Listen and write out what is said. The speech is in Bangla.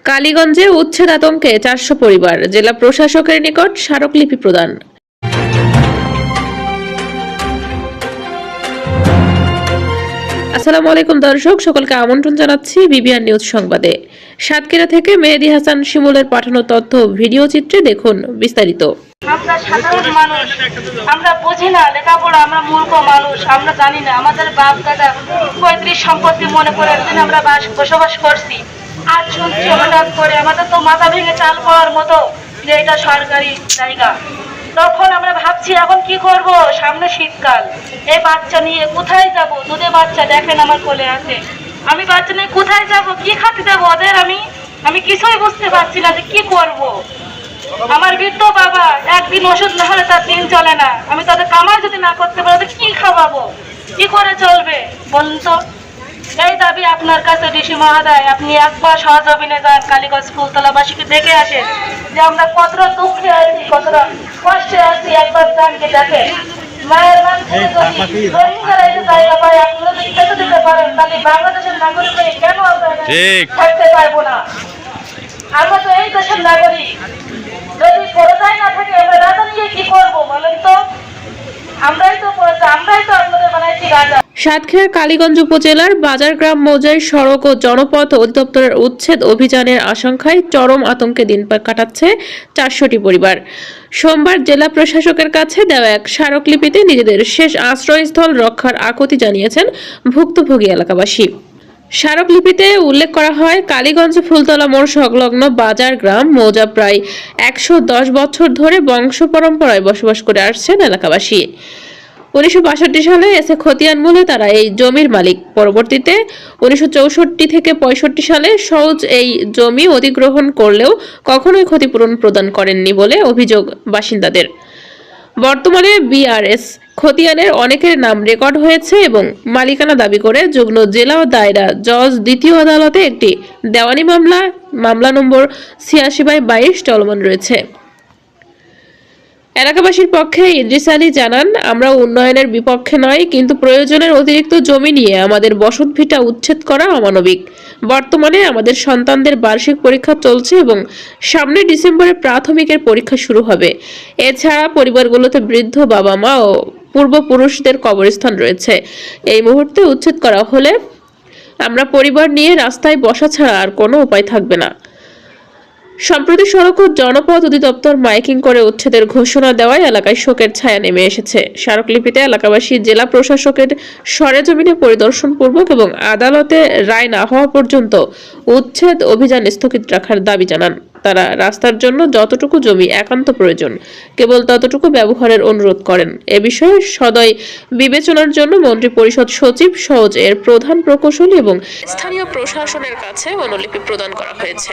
কালীগঞ্জে উচ্ছেদ আতঙ্কে ৪০০ পরিবার, জেলা প্রশাসকের নিকট স্মারকলিপি প্রদান। আসসালামু আলাইকুম দর্শক, সকলকে আমন্ত্রণ জানাচ্ছি বিবিআর নিউজ সংবাদে। সাতক্ষীরা থেকে মেহেদী হাসান শিমুলের পাঠানো তথ্য ভিডিও চিত্রে দেখুন বিস্তারিত। আমরা সাধারণ মানুষ, আমরা বুঝি না লেখাপড়া, আমরা মূর্খ মানুষ, আমরা জানি না। আমাদের বাপ দাদা পৈতৃক সম্পত্তি মনে করে একদিন আমরা বসবাস করছি, আর শুনছি হঠাৎ করে আমাদের তো মাথা ভেঙে চাল পাওয়ার মতো যে এটা সরকারি জায়গা। তখন আমরা ভাবছি এখন কি করব, সামনে শীতকাল, এই বাচ্চা নিয়ে কোথায় যাব? দুধে বাচ্চা দেখেন আমার কোলে আছে, আমি বাচ্চা নিয়ে কোথায় যাব, কি খাতে দেবো ওদের? আমি কিছুই বুঝতে পারছি না যে কি করব। আমার বৃদ্ধ বাবা, একদিন ওষুধ না হলে তার দিন চলে না। আমি তাদের কামাই যদি না করতে পারি কি খাওয়াবো, কি করে চলবে বলুন তো? এই দাবি আপনার কাছে ডিসি মহোদয়, আপনি একবার সহযোগিনে যান, কালীগঞ্জ ফুলতলাবাসীকে দেখে আসেন যে আমরা কতটা দুঃখে আছি, কতটা কষ্টে আছি। একবার যানকে দেখেন। মায়ের নাম থেকে যদি রোহিঙ্গারা এই জায়গা পায়, আপনারা যদি খেতে দিতে পারেন, তাহলে বাংলাদেশের নাগরিক হয়ে কেন আমরা থাকতে পারবো না? আমরা তো এই দেশের নাগরিক। যদি পড়াশোনা না থাকে আমরা রাজা নিয়ে কি করবো বলেন তো? আমরাই তো আপনাদের বানাইছি রাজা। সাতক্ষীরার কালীগঞ্জ উপজেলার বাজারগ্রাম মৌজায় সড়ক ও জনপথ অধিদপ্তরের উচ্ছেদ অভিযানের আশঙ্কায় চরম আতঙ্কে দিন কাটাচ্ছে ৪০০টি পরিবার। সোমবার জেলা প্রশাসকের কাছে দেওয়া এক স্মারকলিপিতে নিজেদের শেষ আশ্রয়স্থল রক্ষার আকুতি জানিয়েছেন ভুক্তভোগী এলাকাবাসী। স্মারকলিপিতে উল্লেখ করা হয়, কালীগঞ্জ ফুলতলা মোড় সংলগ্ন বাজার গ্রাম মৌজা প্রায় ১১০ বছর ধরে বংশ পরম্পরায় বসবাস করে আসছেন এলাকাবাসী। ১৯৬২ সালে এসে খতিয়ান মূলে তারা এই জমির মালিক। পরবর্তীতে ১৯৬৪ থেকে ৬৫ সালে সওজ এই জমি অধিগ্রহণ করলেও কখনোই ক্ষতিপূরণ প্রদান করেননি বলে অভিযোগ বাসিন্দাদের। বর্তমানে বিআরএস খতিয়ানের অনেকের নাম রেকর্ড হয়েছে এবং মালিকানা দাবি করে যুগ্ম জেলা ও দায়রা জজ দ্বিতীয় আদালতে একটি দেওয়ানি মামলা নম্বর ৮৬/২২ চলমান রয়েছে। এলাকাবাসীর পক্ষে ইদ্রিস আলী জানান, আমরা উন্নয়নের বিপক্ষে নয়, কিন্তু প্রয়োজনের অতিরিক্ত জমি নিয়ে আমাদের বসতভিটা উচ্ছেদ করা অমানবিক। বর্তমানে আমাদের সন্তানদের বার্ষিক পরীক্ষা চলছে এবং সামনে ডিসেম্বরে প্রাথমিকের পরীক্ষা শুরু হবে। এছাড়া পরিবারগুলোতে বৃদ্ধ বাবা মা ও পূর্বপুরুষদের কবরস্থান রয়েছে। এই মুহূর্তে উচ্ছেদ করা হলে আমরা পরিবার নিয়ে রাস্তায় বসা ছাড়া আর কোনো উপায় থাকবে না। সম্প্রতি সড়ক ও জনপথ অধিদপ্তর মাইকিং করে উচ্ছেদের ঘোষণা দেওয়ায় এলাকায় শোকের ছায়া নেমে এসেছে। স্মারকলিপিতে এলাকাবাসী জেলা প্রশাসকের সরেজমিনে পরিদর্শনপূর্বক এবং আদালতে রায় না হওয়া পর্যন্ত উচ্ছেদ অভিযান স্থগিত রাখার দাবি জানান। তারা রাস্তার জন্য যতটুকু জমি একান্ত প্রয়োজন কেবল ততটুকু ব্যবহারের অনুরোধ করেন। এ বিষয়ে সদয় বিবেচনার জন্য মন্ত্রিপরিষদ সচিব, সওজ এর প্রধান প্রকৌশলী এবং স্থানীয় প্রশাসনের কাছে অনুলিপি প্রদান করা হয়েছে।